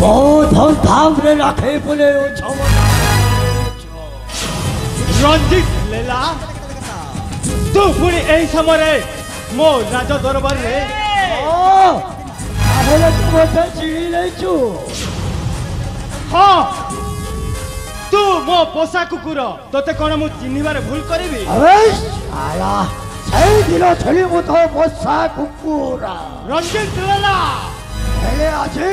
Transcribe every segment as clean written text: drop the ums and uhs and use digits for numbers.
बहुत धूमधाम रे रखे बोले रंजित लेला तू पुणी एही समय मो राज दरबार रे तू मते चिड़ी लेचु हाँ तू मो पोषा कुकुर तोते कौन मु चिन्हिबार भूल करिबी अबे साला सही दिनो छली मु तो पोषा कुकुर रंजित लेला हेले आजी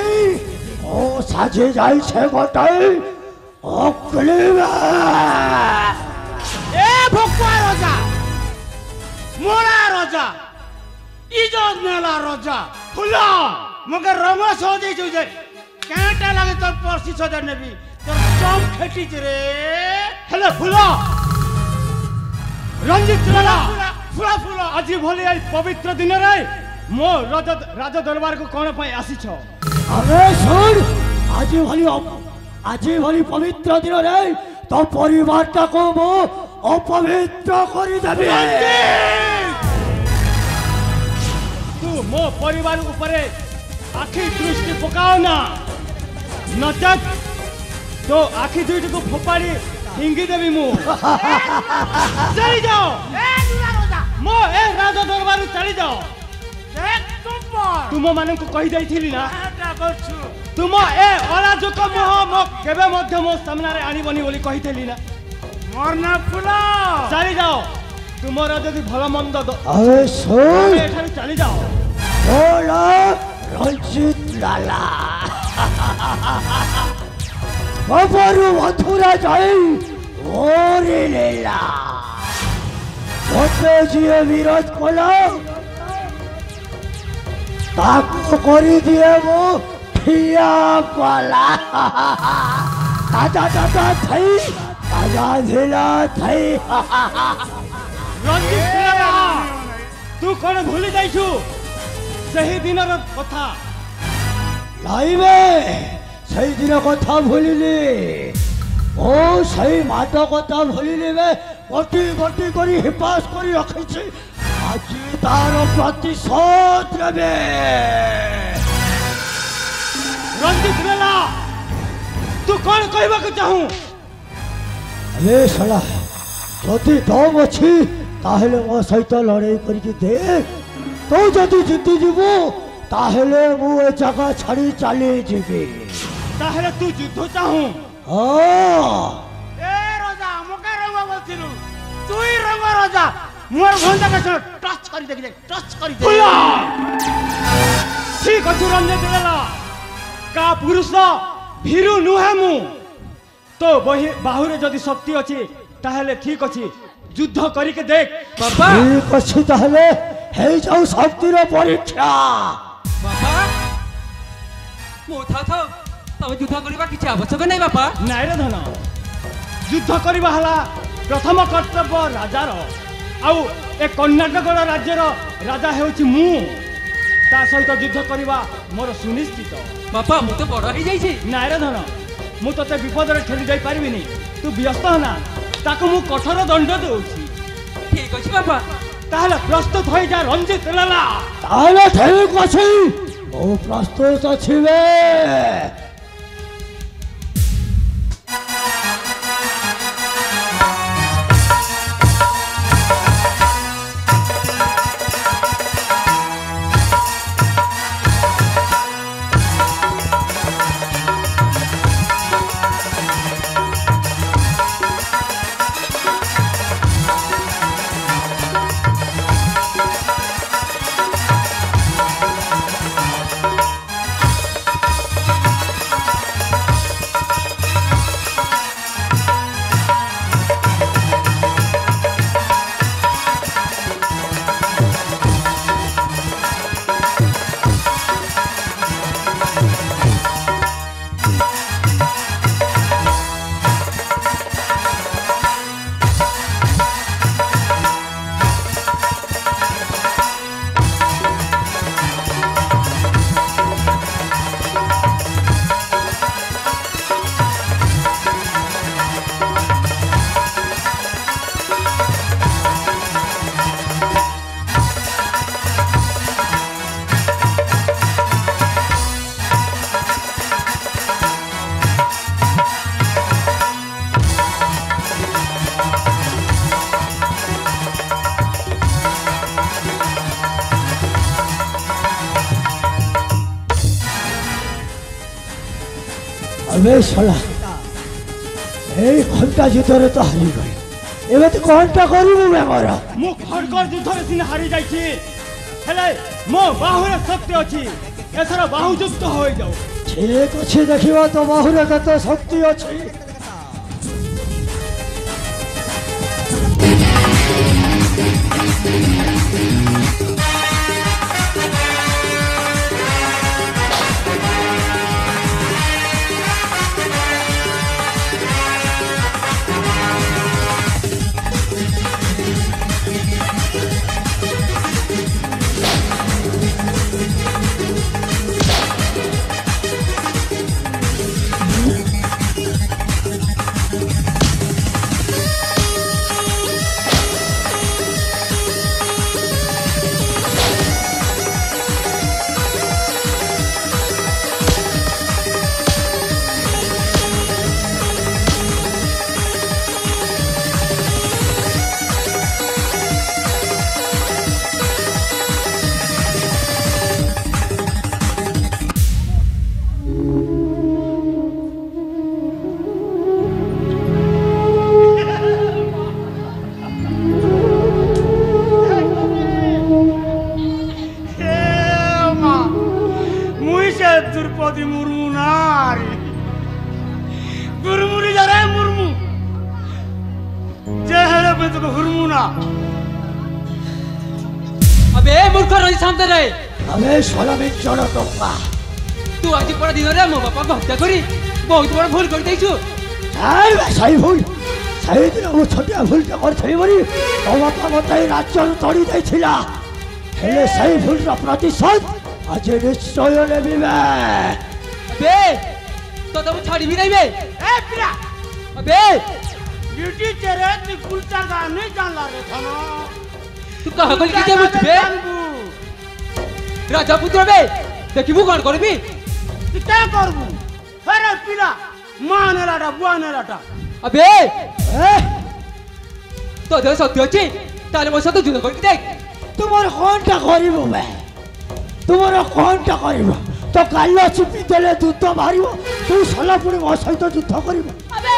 ओ साजे जाई छे गोटाई ओकलेवा ए भोकवा राजा मोरा राजा इजत नेला राजा फुला मगर रंग सोदे जुजे कांटा लागे तो परसी सदर नेबी तो चम खेटी रे हेले फुला रंजित लेला फुला फुला आज भली आई पवित्र दिन रे मो राज दरबार को कोन पई आसी छ अबे सुन आज भली पवित्र दिन रे तो परिवार को मो अपवित्र करी देबे तू मो परिवार ऊपरे आखि दृष्टि पकाओ ना नचत तो आखि दुईटी को फोपाड़ी हिंगी देवी मु चली जाओ मो ए राजा दरबार चली जाओ तुम मान को कही देइथिली ना तुम ए अराजक मोह मो केबे मध्य मो सामना रे आनी बनी बोली कहिथेली ना मरना फुला चली जाओ तुमरा जदि भला मंद अरे सुन एठारे चली जाओ बोला रंजित लाला बाबरू मथुरा जाई ओरे लेला मते जिए विरोध कोला ताको करी दिए वो ठिया वाला ताजा थई ताजा झिला थई रंजित लाला तू कोन भूली जाइछु सही दिन कथा लाइबे सही दिन कथा भूलिली ओ सही माट कथा भूलिली बे गटी करी हिपास करी रखिछि आज तार प्रतिशोध लेबे रंजित लाला तू कोन कहबा के चाहू अरे साला जदि दम अछि ताहेले मो सहित लड़ाई करके देख तो जदि जीती जीवो ताहेले मु ए जगह छाड़ी चली जीवी ताहेले तू युद्ध चाहू हां ए राजा मके रंग बोलथिलु तुई रंग राजा मोर भंडा के टच करी देख टच करी दे ठीक अछि रंजित लाला का पुरुष भीरु नुहे मु तो बाहुरे जदि शक्ति अछि ताहेले ठीक अछि युद्ध करी के देख बाबा ठीक अछि ताहेले हे जाऊ शक्ति रो परीक्षा बाबा मो था तमे युद्ध करबा किछ आवश्यक नै बाबा नाइ रे धन युद्ध करबा हला प्रथम कर्तव्य राजार आउ ए कर्नाटक राज्य रो राजा हेउछि मु ता सहित युद्ध करबा मोर सुनिश्चित बाबा मु तो बड़ ही जाई छी नाइ रे धन मु तते विपद रे ठेली जाई पारिबिनी तू व्यस्त हना ताको मु कठोर दंड देउछि ठीक अछि बाबा ताहले प्रस्तुत होई जा रंजित लाला ताहले ठीक अछि ओ प्रस्तुत अछि बे अबे साला এই ঘন্টা যুদ্ধরে তো হারি গলি এবে তো ঘন্টা করিব আমার ମୁଁ ଖଡ଼ଗଡ଼ ଯୁଦ୍ଧରେ ସିନା ହାରି ଯାଇଛି ହେଲେ ମୋ ବାହୁରେ ଶକ୍ତି ଅଛି ଏଥର ବାହୁ ଯୁକ୍ତ ହୋଇଯାଉ ঠিক আছে দেখিবা তো বাহুরে কত শক্তি আছে द्रौपदी मुर्मू नारी गुरमुरी जा रहे मुर्मू जहरे में तो हुरमू ना अबे मूर्ख रही सामने रहे अबे साला में चढ़ तो पा तू आज पड़ा दिन रे मो बापा को हत्या करी बहुत बड़ा भूल कर देछु আই সাই ভুল সাই দিন ও ছোটিয়া ভুলটা করছই বলি তো বাপা মতাই রাজ্য তড়ি দেইছিলা হেলে সাই ভুলর প্রতিশোধ আজ নিশ্চয় নেবিবে अबे तो तब छाड़ी भी नहीं बे ए पिया अबे ड्यूटी तेरे तू कुलचा का नहीं जान ला रे थाना तू कहा गल की मुझ बे राजा पुत्र बे देखिबू कोन करबी तू क्या करबू अरे पिला माने लाटा बुआने लाटा अबे तो दे सत्य अछि ताले मो सतो जुद करके देख তোমার কোনটা করিব বে তোমার কোনটা করিব তো কাল্লা চুপি দেলে যুদ্ধ মারিব তুই সালা পুরি মো সহিত যুদ্ধ করিব अबे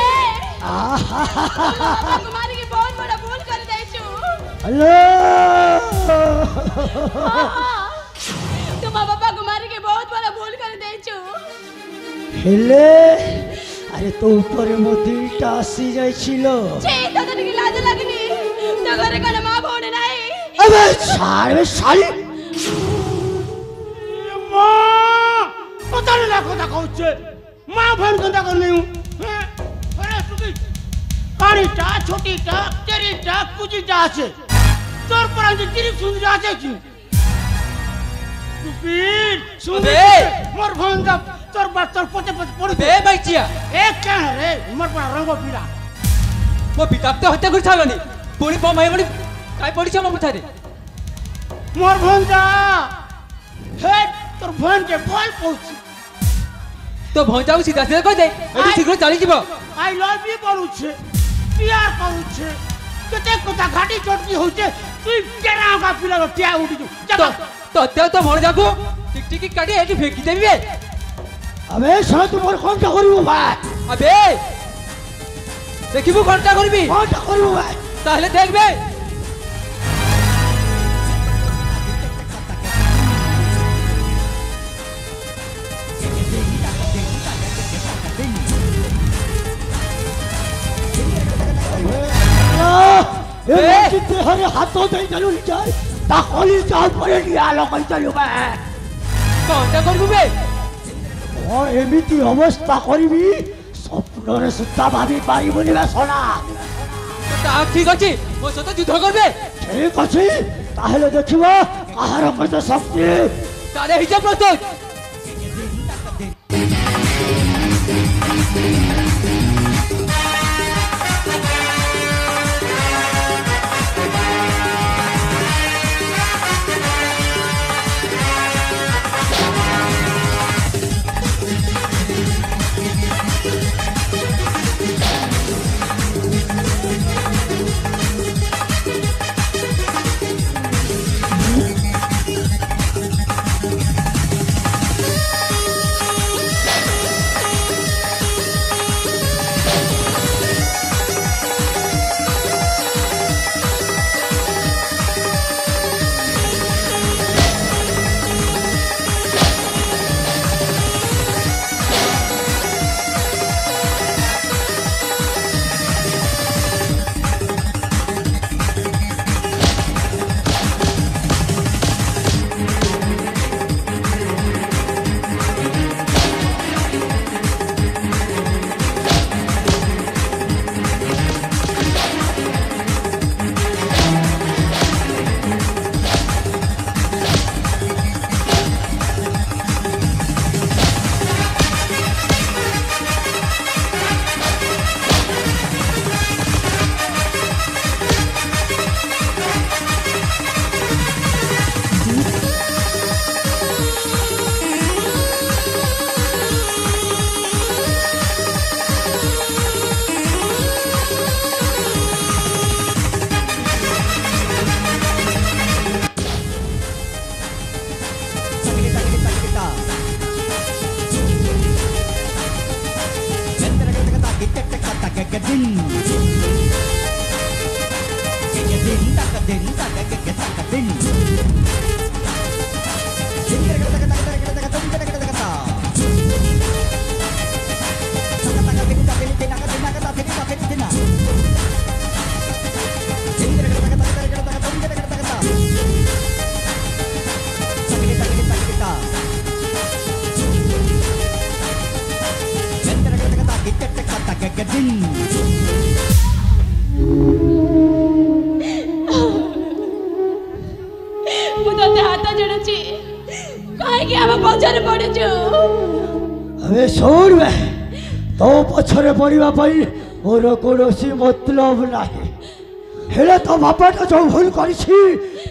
कुमारी की बहुत बड़ा भूल कर देछु হ্যালো तुम पापा कुमारी की बहुत बड़ा भूल कर देछु হেলে আরে তো উপরে মো দিলটা আসি যাইছিল छे तो तनिक लाज लगनी तो घरे कने मां भोने नहीं আবে ছাড়বে শালি मां पता नहीं लाखों तक होचे मां बहन गंदा कर नहीं हूं अरे सुगी कानी टा छोटी टा तेरी टा कुजी टा আছে তোর পর আমি তিরিক সুন্দর আছে কি সুবীর সুবীর মোর ভঙ্গা তোর বাত তোর পতে পতে পড়ি बे बैचिया এক কেন রে মোর পর রঙ্গ পিলা वो पिता तो हत्या कर छालनी पूरी बम है बड़ी काय पड़ी छ मो पथारे मोर भंजा हे तोर भन के फल पहुंच तो भौजाऊ सीधा सीधा कह दे एटी शीघ्र चली जीव आई लव यू करूछे प्यार करूछे केते कोता घाटी चोटकी होछे तू केना का पिला टिया उडी तो तो ते तो भण जाकू टिक टिक काटी एटी फेंकी देबी बे আবে শালা তোমার কোনটা করিব ভাই अबे देखिबू कोनटा करबी কোনটা করিব ভাই ताहले देखबे এ চিত্তে হরে হাত দেই চলুন যাই তা কলি চাল পরে নিয়া লগাই চলু বে कोनटा करबू बे ও এমিতি অবস্থা করিবি স্বপ্নরে সুদ্ধা ভাবি পারিবনি বে সোনা ता ठीक अछि मो सतो युद्ध करबे ঠিক আছে তাহলে দেখিবা কাহার কত শক্তি ताले हिसाब प्रस्तुत ମୁଁ ତତେ ହାତ ଯୋଡୁଛି କାହିଁକି ଆମ ପଛରେ ପଡୁଛୁ अबे छोड़ बे तो पछरे पड़िबा पई मोर कोनोसी मतलब नाही हेले तो बापाटा जो भूल करिछि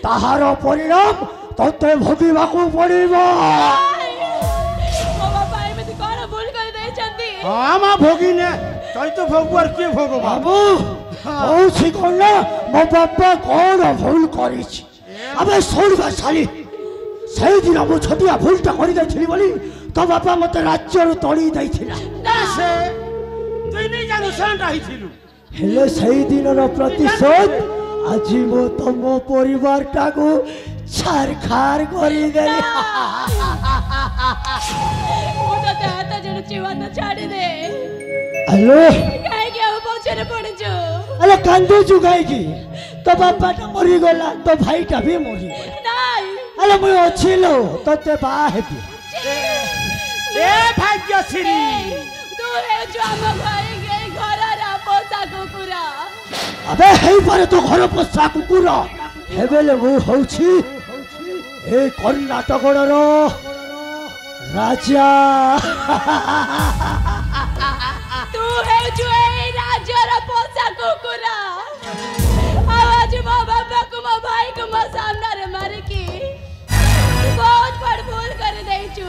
ताहार परिणाम तते भोगिबाकू पड़िबो ମୋ ବାପା ଏମିତି କଣ ଭୁଲ କରି ଦେଇଛନ୍ତି हाँ माँ भोगी ने तई तो भोगवार के भोगो बाबू औछि कोन मो बापा कोन भूल करिछि अबे छोड़ बे साली সেই দিন মু ছটিয়া ভুলটা করে যাইছিলি বলি তো বাপা মতে রাজ্যରୁ তড়ি ଦେଇଥିଲା से তুই नहीं जानू सेंटा हिथिलु हेले সেই দিনର ପ୍ରତିଶୋଧ ଆଜି ମୁଁ ତମ ପରିବାରଟାକୁ ଛାରଖାର କରିଦେଲି ମୁଁ ତତେ ହାତ ଯୋଡୁଛି ମତେ ଛାଡିଦେ ହ୍ୟାଲୋ କାହିଁକି ଆମ ପଛରେ ପଡୁଛୁ ଆରେ କାନ୍ଦୁଛୁ କାହିଁକି ତୋ ବାପାଟା ମରିଗଲା ତୋ ଭାଇଟା ବି ମରିଗଲା ନାଇଁ ଆରେ ମୁଁ ଅଛି ଲୋ ତତେ ବାହା ହେବି ए भाग्यश्री ତୁ ହେଉଛୁ ଆମ ଘରର ପୋଷା କୁକୁର ଆବେ ହେଇପାରେ ତୋ ଘର ପୋଷା କୁକୁର ହେବେଲେ ମୁଁ ହଉଛି ଏ କର୍ଣ୍ଣାଟକର ରାଜା ତୁ ହେଉଛୁ ଏଇ ରାଜ୍ୟର ପୋଷା କୁକୁର ଆଉ ଆଜି ମୋ ବାପାକୁ ମୋ ଭାଇକୁ ମୋ ସାମ୍ନାରେ ମାରିକି ବହୁତ ବଡ଼ ଭୁଲ କରି ଦେଇଛୁ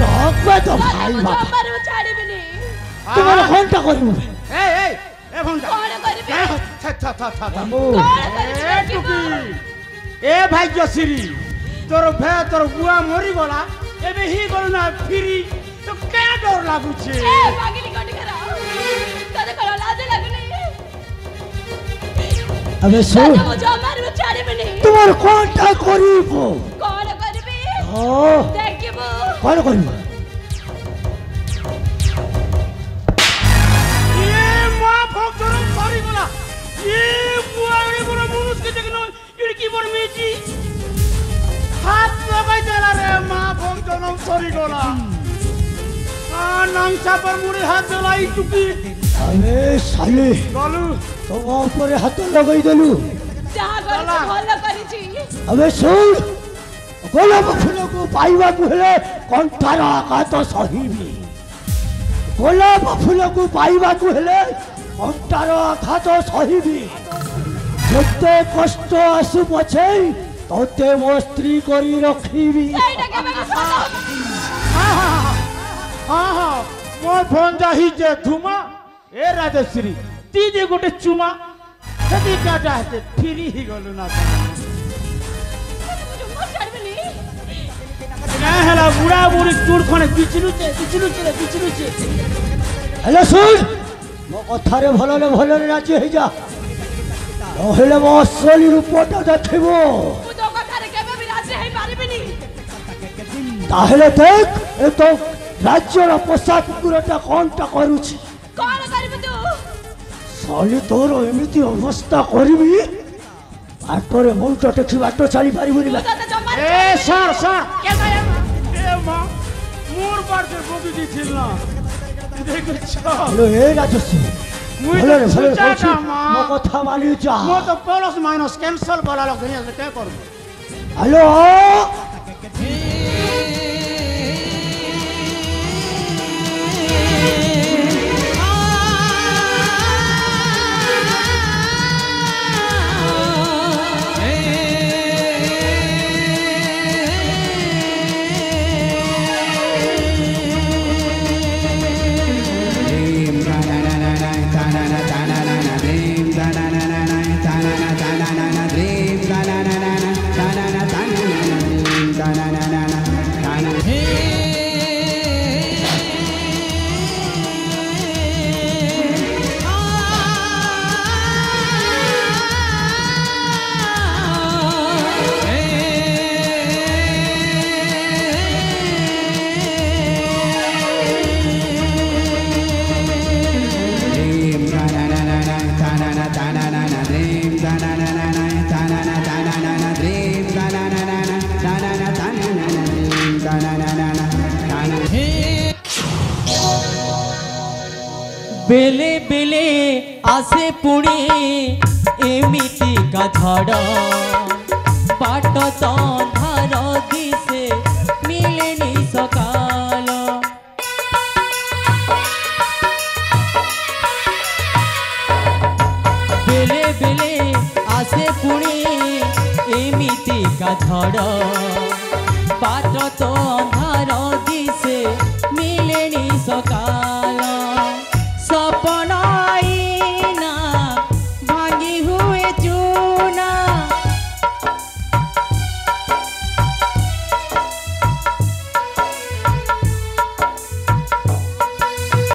ରଖବେ ତ ଭାଇ ମୁଁ ବାପା ଜମାରୁ ଛାଡ଼ିବିନି ତୁମର ଘଣ୍ଟା କରିବୁ ए भंडा କଣ କରିବି था କଣ ए କରିବି टुकी ए भाग्यश्री तोर भे तोर बुआ मरी गला एबे ही गलना फिरी तो क्या डर लागु छे ଏ ମାଗିଲି କୋଟି କର ତତେ କଣ ଲାଜ ଲାଗୁନି अबे सुन ମୁଁ ଜମାରୁ ଛାଡ଼ିବିନି तुमर घंटा करिबो କଣ କରିବି ओ ଦେଖିବୁ कौन करिबो ये मां भक्तोर सरी गला ये बुआ रे बड़ मनुष्य के देखनो खिड़की पर मेची हाथ लगाई देला रे मां भक्तोर सरी गला आ नांगसा पर मुड़ी हाथ देलाई टुकी अबे साले गलु तुम ऊपर हाथ लगाई देलु ଯାହା କରିଛି ଭଲ କରିଛି अबे सुन गोलाप फूल को पाइबा को हेले कंठार आघात सहिबी गोलाप फूल को पाइबा को हेले कंठार आघात सहिबी जते कष्ट आसु पछे तते मो स्त्री करी रखिबी ସେଇଟା କେବେ ବି ଭଲ हाँ मोर फोन जाही जे धुमा ए राजश्री ती जे गोटे चुमा सदी का चाहते फिरी ही गलु ना ଜମା ଛାଡ଼ିବିନି ना हला बुढ़ा बुढ़ी चूड़ खणे बिचलु चे हेलो सुन मो कथारे भलरे राजी हो जा नहेले मो असली रूपटा देखिबो ମୁଁ ତୋ କଥାରେ କେବେ ବି ରାଜି ହେଇପାରିବିନି ताहले देख ए तो राज्यर पोषा कुकुरटा कोनटा करूछि କଣ କରିବୁ ତୁ साली तोर एमिति अवस्था करबी बाटरे मुंट टेखि बाट चली पारिबुनी ମୁଁ ତତେ ଜମା ए सर क्या गया ए मां मोर बार से बोगी दी थिल ना देखो छ हेलो ए राजश्री मुई भलरे तो भलरे सोचा कहछि था मां मो कथा मानि जा मो तो प्लस माइनस कैंसिल करा लग गई से क्या करू हेलो बेले बेले आसे पुणी एमिति का झड़ बाट तो अंधार दिसे मिलेनी सकाल बेले बेले आसे पुणी एमिति का झड़ बाट तो अंधार दिसे मिलेनी सकाल